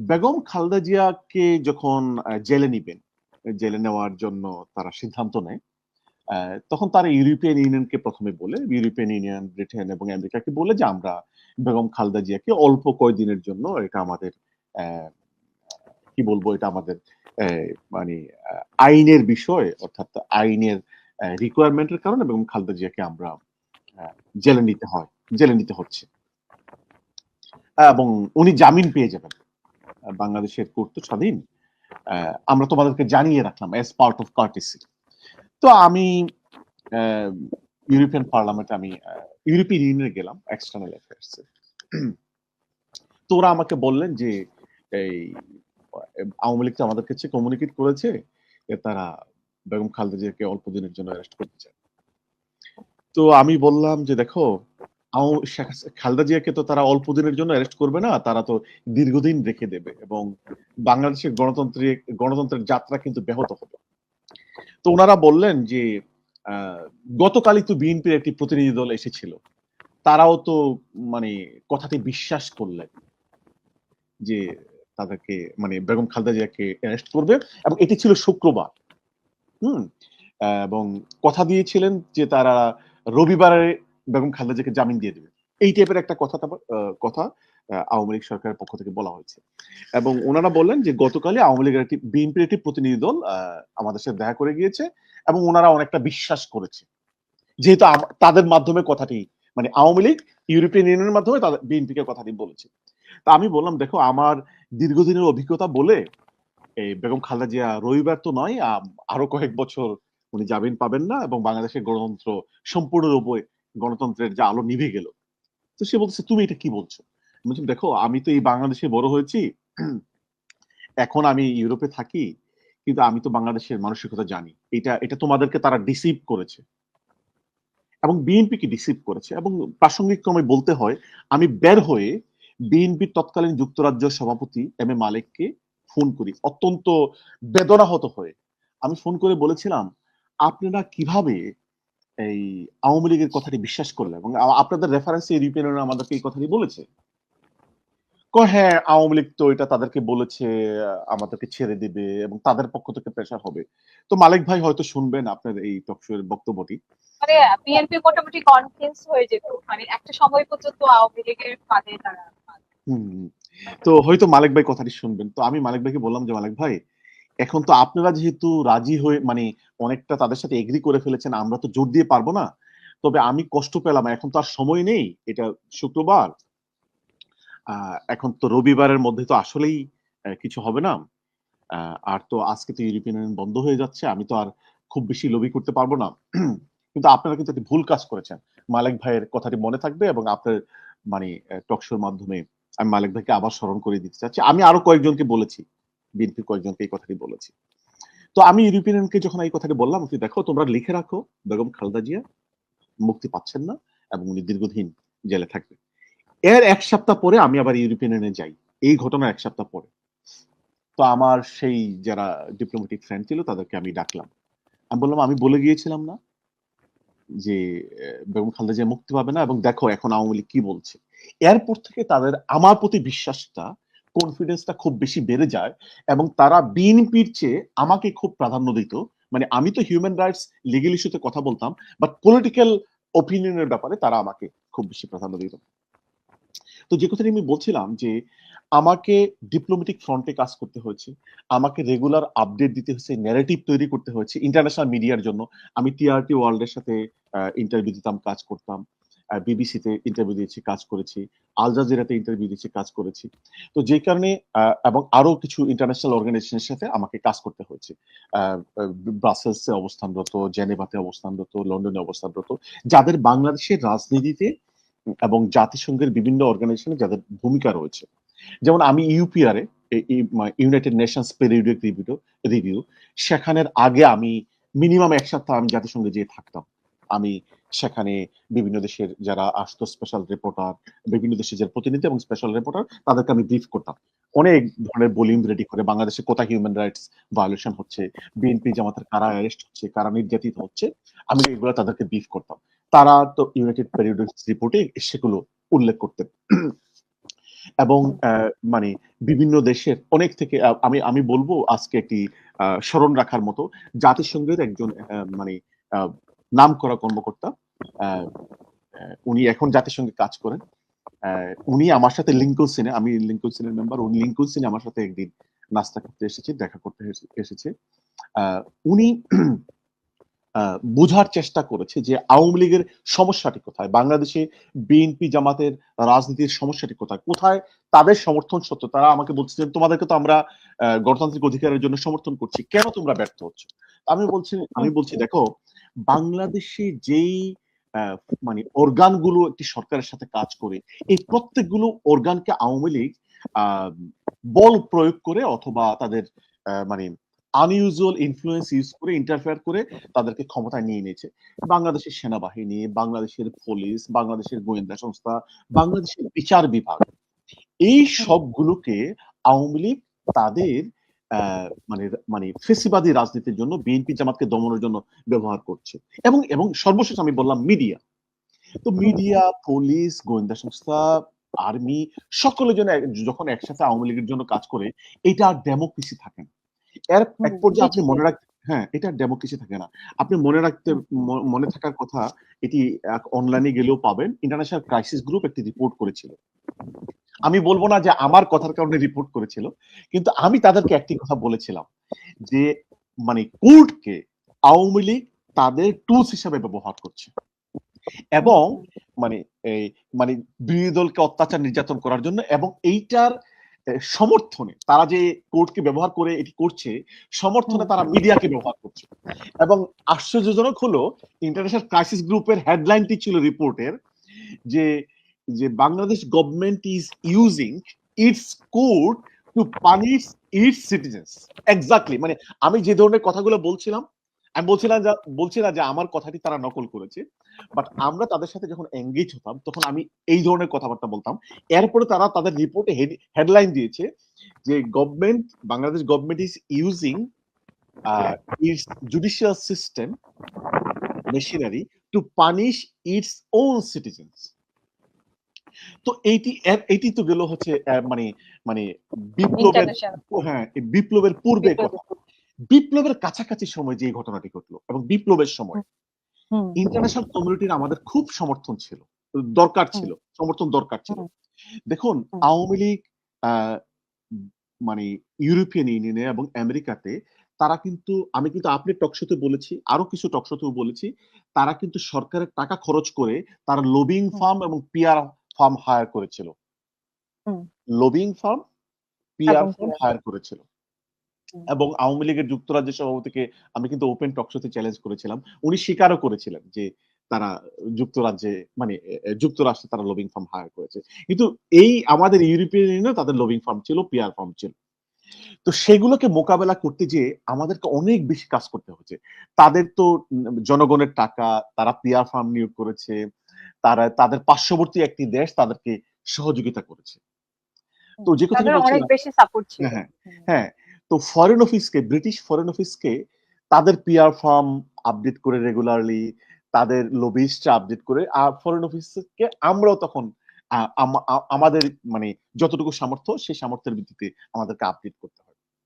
বেগম খালেদা জিয়াকে যখন জেলে নিবেন, জেলে নেওয়ার জন্য তারা সিদ্ধান্ত নেয়, তখন তারা ইউরোপিয়ান ইউনিয়নকে প্রথমে বলে, ইউরোপিয়ান ইউনিয়ন, ব্রিটেন এবং আমেরিকাকে বলে যে আমরা বেগম খালেদা জিয়াকে অল্প কয়েকদিনের জন্য, এটা আমাদের আহ, কি বলবো, এটা আমাদের মানে আইনের বিষয়, অর্থাৎ আইনের রিকোয়ারমেন্টের কারণে বেগম খালেদা জিয়াকে আমরা আহ, জেলে নিতে হয়, জেলে নিতে হচ্ছে, এবং উনি জামিন পেয়ে যাবেন। বাংলাদেশের কোর্ট তো স্বাধীন, আমরা তোমাদেরকে জানিয়ে রাখলাম অ্যাজ পার্ট অফ কার্টিসি। তো আমি ইউরোপিয়ান পার্লামেন্টে, আমি ইউরোপিয়ান ইউনিয়নে গেলাম এক্সটার্নাল অ্যাফেয়ার্স। তো ওরা আমাকে বললেন যে এই আওয়ামী লীগ তো আমাদের কাছে কমিউনিকেট করেছে যে তারা বেগম খালেদা জিয়াকে অল্প দিনের জন্য অ্যারেস্ট করতে চায়। তো আমি বললাম যে দেখো, খালেদা জিয়াকে তো তারা অল্প দিনের জন্য অ্যারেস্ট করবে না, তারা তো দীর্ঘদিন রেখে দেবে এবং বাংলাদেশের গণতন্ত্রের যাত্রা কিন্তু ব্যাহত হবে। তো ওনারা বললেন যে গতকালই তো বিএনপির একটি প্রতিনিধি দল এসেছিল, তারাও তো মানে কথাটি বিশ্বাস করলেন যে তাদেরকে, মানে বেগম খালেদা জিয়াকে অ্যারেস্ট করবে, এবং এটি ছিল শুক্রবার। হুম এবং কথা দিয়েছিলেন যে তারা রবিবারে বেগম খালেদা জিয়াকে জামিন দিয়ে দেবে। এই টাইপের একটা কথা আওয়ামী লীগ সরকারের পক্ষ থেকে বলা হয়েছে। এবং ওনারা বললেন যে গতকালই আওয়ামী লীগের একটি, বিএনপির একটি প্রতিনিধি দল আমাদের সাথে দেখা করে গিয়েছে এবং ওনারা অনেকটা বিশ্বাস করেছে, যেহেতু তাদের মাধ্যমে কথাটি, মানে আওয়ামী লীগ ইউরোপিয়ান ইউনিয়নের মাধ্যমে তাদের বিএনপিকে কথাটি বলেছে। তা আমি বললাম দেখো, আমার দীর্ঘদিনের অভিজ্ঞতা বলে এই বেগম খালেদা জিয়া রবিবার তো নয়, আরো কয়েক বছর উনি জামিন পাবেন না এবং বাংলাদেশের গণতন্ত্র সম্পূর্ণরূপে, গণতন্ত্রের যে আলো নিভে গেল। তো সে বলছে তুমি এটা কি বলছো? বলছি দেখো, আমি তো এই বাংলাদেশে বড় হয়েছি, এখন আমি ইউরোপে থাকি, কিন্তু আমি তো বাংলাদেশের মানসিকতা জানি। এটা এটা তোমাদেরকে তারা ডিসিভ করেছে এবং বিএনপিকে ডিসিভ করেছে। এবং প্রাসঙ্গিক ক্রমে বলতে হয়, আমি বের হয়ে বিএনপির তৎকালীন যুক্তরাজ্য সভাপতি এম এ মালেককে ফোন করি অত্যন্ত বেদনাহত হয়ে। আমি ফোন করে বলেছিলাম, আপনারা কিভাবে এই আওয়ামী লীগের কথাটি বিশ্বাস করলেন, এবং আপনাদের রেফারেন্সে ইউরোপিয়ান ইউনিয়ন আমাদেরকে এই কথাটি বলেছে। হ্যাঁ, আওয়ামী লীগ তো এটা তাদেরকে বলেছে আমাদেরকে ছেড়ে দিবে এবং তাদের পক্ষ থেকে প্রেশার হবে। তো মালিক ভাই হয়তো শুনবেন আপনার এই টকশোর বক্তব্যটি। মানে বিএনপি মোটামুটি কনভিন্স হয়ে যেত, মানে একটা সময় পর্যন্ত আওয়ামী লীগের ফাঁদে তারা। হুম তো হয়তো মালিক ভাই কথাটি শুনবেন। তো আমি মালিক ভাইকে বললাম যে মালিক ভাই, এখন তো আপনারা যেহেতু রাজি হয়ে, মানে অনেকটা তাদের সাথে এগ্রি করে ফেলেছেন, আমরা তো জোর দিয়ে পারবো না। তবে আমি কষ্ট পেলাম, এখন তো আর সময় নেই, এটা শুক্রবার, এখন তো রবিবারের মধ্যে তো আসলেই কিছু হবে না। আর তো আজকে তো ইউরোপিয়ান ইউনিয়ন বন্ধ হয়ে যাচ্ছে, আমি তো আর খুব বেশি লবি করতে পারবো না। কিন্তু আপনারা কিন্তু একটি ভুল কাজ করেছেন। মালিক ভাইয়ের কথাটি মনে থাকবে এবং আপনার, মানে টকশোর মাধ্যমে আমি মালিক ভাইকে আবার স্মরণ করে দিতে চাচ্ছি। আমি আরো কয়েকজনকে বলেছি, বিএনপির কয়েকজনকে এই কথাটি বলেছি। তো আমি ইউরোপিয়ান ইউনিয়নকে যখন এই কথাটি বললাম, যে দেখো তোমরা লিখে রাখো, বেগম খালেদা জিয়া মুক্তি পাচ্ছেন না এবং উনি দীর্ঘদিন জেলে থাকবে। এর এক সপ্তাহ পরে আমি আবার ইউরোপিয়ান ইউনিয়নে যাই, এই ঘটনার এক সপ্তাহ পরে। তো আমার সেই যারা ডিপ্লোম্যাটিক ফ্রেন্ড ছিল তাদেরকে আমি ডাকলাম। আমি বললাম, আমি বলে গিয়েছিলাম না যে বেগম খালেদা জিয়া মুক্তি পাবে না, এবং দেখো এখন আওয়ামী লীগ কি বলছে। এরপর থেকে তাদের আমার প্রতি বিশ্বাসটা, কনফিডেন্সটা খুব বেশি বেড়ে যায় এবং তারা বিএনপির চেয়ে আমাকে খুব প্রাধান্য দিত। মানে আমি তো হিউম্যান রাইটস, লিগেল ইস্যুতে কথা বলতাম, বাট পলিটিক্যাল ওপিনিয়নের ব্যাপারে তারা আমাকে খুব বেশি প্রাধান্য দিত। তো যে কথাটি আমি বলছিলাম যে আমাকে ডিপ্লোম্যাটিক ফ্রন্টে কাজ করতে হয়েছে, আমাকে রেগুলার আপডেট দিতে হয়েছে, ন্যারেটিভ তৈরি করতে হয়েছে ইন্টারন্যাশনাল মিডিয়ার জন্য। আমি টিআরটি ওয়ার্ল্ডের সাথে ইন্টারভিউ দিতাম, কাজ করতাম, বিবিসিতে ইন্টারভিউ দিয়েছি, কাজ করেছি, আল জাজিরাতে ইন্টারভিউ দিয়েছি, কাজ করেছি। তো যে কারণে এবং আরো কিছু ইন্টারন্যাশনাল অর্গানাইজেশনের সাথে আমাকে কাজ করতে হয়েছে, ব্রাসেলসে অবস্থানরত, জেনেভাতে অবস্থানরত, লন্ডনে অবস্থানরত, যাদের বাংলাদেশের রাজনীতিতে এবং জাতিসংঘের বিভিন্ন অর্গানাইজেশনে যাদের ভূমিকা রয়েছে। যেমন আমি ইউপিআরে, ইউনাইটেড নেশনস পেরিয়ডিক রিভিউ, সেখানের আগে আমি মিনিমাম এক সপ্তাহ আমি জাতিসংঘে যেয়ে থাকতাম। আমি সেখানে বিভিন্ন দেশের যারা আসতো স্পেশাল রিপোর্টার, বিভিন্ন দেশের যারা প্রতিনিধি এবং স্পেশাল রিপোর্টার, তাদেরকে আমি ব্রিফ করতাম অনেক ধরনের ভলিউম রেডি করে, বাংলাদেশে কোথায় হিউম্যান রাইটস ভায়োলেশন হচ্ছে, বিএনপি জামাতের কারা অ্যারেস্ট হচ্ছে, কারা নির্যাতিত হচ্ছে, আমি এগুলো তাদেরকে ব্রিফ করতাম। তারা তো ইউনাইটেড পেরিয়ডিক রিপোর্টে সেগুলো উল্লেখ করতেন। এবং মানে বিভিন্ন দেশের অনেক থেকে আমি আমি বলবো আজকে একটি স্মরণ রাখার মতো জাতিসংঘের একজন মানে নামকরা কর্মকর্তা, আহ, উনি এখন জাতিসংঘে কাজ করেন। উনি আমার সাথে লিঙ্কলসিনে, আমি লিঙ্কলসিনের মেম্বার, উনি লিঙ্কলসিনে আমার সাথে একদিন নাস্তা করতে এসেছে, দেখা করতে এসেছে। উনি বোঝার চেষ্টা করেছে যে আওয়ামী লীগের সমস্যাটি কোথায়, বাংলাদেশে বিএনপি জামাতের রাজনীতির সমস্যাটি কোথায়, কোথায় তাদের সমর্থন সত্য। তারা আমাকে বলছিলেন তোমাদেরকে তো আমরা গণতান্ত্রিক অধিকারের জন্য সমর্থন করছি, কেন তোমরা ব্যর্থ হচ্ছ? আমি বলছি দেখো, বাংলাদেশে যেই মানে অর্গান গুলো একটি সরকারের সাথে কাজ করে, এই প্রত্যেকগুলো অর্গানকে আওয়ামী লীগ বল প্রয়োগ করে অথবা তাদের মানে আনইউজুয়াল ইনফ্লুয়েন্স ইউজ করে, ইন্টারফেয়ার করে তাদেরকে ক্ষমতায় নিয়ে নিয়েছে। বাংলাদেশের সেনাবাহিনী, বাংলাদেশের পুলিশ, বাংলাদেশের গোয়েন্দা সংস্থা, বাংলাদেশের বিচার বিভাগ, এই সবগুলোকে আওয়ামী লীগ তাদের মানে মানে ফেসিবাদী রাজনীতির জন্য, বিএনপি জামাতকে দমনের জন্য ব্যবহার করছে। এবং এবং সর্বশেষ আমি বললাম মিডিয়া। তো মিডিয়া, পুলিশ, গোয়েন্দা সংস্থা, আর্মি, সকলের জন্য যখন একসাথে আওয়ামী লীগের জন্য কাজ করে, এটা আর ডেমোক্রেসি থাকে না। এর এক পর্যায়ে আপনি মনে রাখতে, হ্যাঁ, এটা ডেমোক্রেসি থাকে না। আপনি মনে থাকার কথা, এটি অনলাইনে গেলেও পাবেন, ইন্টারন্যাশনাল ক্রাইসিস গ্রুপ একটি রিপোর্ট করেছিল। আমি বলবো না যে আমার কথার কারণে রিপোর্ট করেছিল, কিন্তু আমি তাদেরকে একটি কথা বলেছিলাম যে মানে কোর্টকে আওয়ামী লীগ তাদের টুলস হিসাবে ব্যবহার করছে, এবং মানে এই মানে বিরোধী দলকে অত্যাচার নির্যাতন করার জন্য, এবং এইটার সমর্থনে তারা যে কোর্টকে ব্যবহার করে এটি করছে, সমর্থনে তারা মিডিয়াকে ব্যবহার করছে। এবং আশ্চর্যজনক হলো, ইন্টারন্যাশনাল ক্রাইসিস গ্রুপের হেডলাইনটি ছিল রিপোর্টের যে যে Bangladesh government is using it's court two punish it's citizens. Exactly, মানে আমি যে ধরনের কথাগুলো বলছিলাম, আমি বলছিলাম যে আমার কথাটি তারা নকল করেছে, বাট আমরা তাদের সাথে যখন এঙ্গেজ হতাম তখন আমি এই ধরনের কথাবার্তা বলতাম। এরপরে তারা তাদের রিপোর্টে হেডলাইন দিয়েছে যে Bangladesh government is using it's judicial system machinery two punish its own citizens. তো এইটি তো গেল হচ্ছে মানে মানে বিপ্লবের, হ্যাঁ, বিপ্লবের পূর্বে কথা। বিপ্লবের কাছাকাছি সময় যে ঘটনাটি ঘটলো, এবং বিপ্লবের সময় ইন্টারন্যাশনাল কমিউনিটির আমাদের খুব সমর্থন ছিল, দরকার ছিল, সমর্থন দরকার ছিল। দেখুন, আওয়ামী লীগ মানে ইউরোপিয়ান ইউনিয়নে এবং আমেরিকাতে তারা কিন্তু, আমি কিন্তু আপনি টকশোতে বলেছি, আরো কিছু টকশোতেও বলেছি, তারা কিন্তু সরকারের টাকা খরচ করে তারা লবিং ফার্ম এবং পিআর ফার্ম হায়ার করেছিল। Lobbying firm, PR firm hire করেছিল। এবং আওয়ামী লীগের যুক্তরাজ্যের সভাপতিকে আমি কিন্তু ওপেন টকশোতে চ্যালেঞ্জ করেছিলাম, উনি স্বীকারও করেছিলেন যে তারা যুক্তরাজ্যে মানে যুক্তরাষ্ট্রে তারা লবিং ফার্ম হায়ার করেছে। কিন্তু এই আমাদের ইউরোপিয়ান ইউনিয়নে তাদের লবিং ফার্ম ছিল, পিআর ফার্ম ছিল। তো সেগুলোকে মোকাবেলা করতে যে আমাদেরকে অনেক বেশি কাজ করতে হচ্ছে। তাদের তো জনগণের টাকা, তারা পিআর ফার্ম নিয়োগ করেছে, তারা তাদের পার্শ্ববর্তী একটি দেশ তাদেরকে সহযোগিতা করেছে। তো যে কথাটা অনেক বেশি সাপোর্ট ছিল। হ্যাঁ, হ্যাঁ, তো ফরেন অফিসকে, ব্রিটিশ ফরেন অফিসকে তাদের পিআর ফার্ম আপডেট করে রেগুলারলি, তাদের লবিস্টরা আপডেট করে, আর ফরেন অফিসকে আমরাও তখন আমাদের মানে যতটুকু সামর্থ্য, সেই সামর্থ্যের ভিত্তিতে আমাদেরকে আপডেট করতে হয়।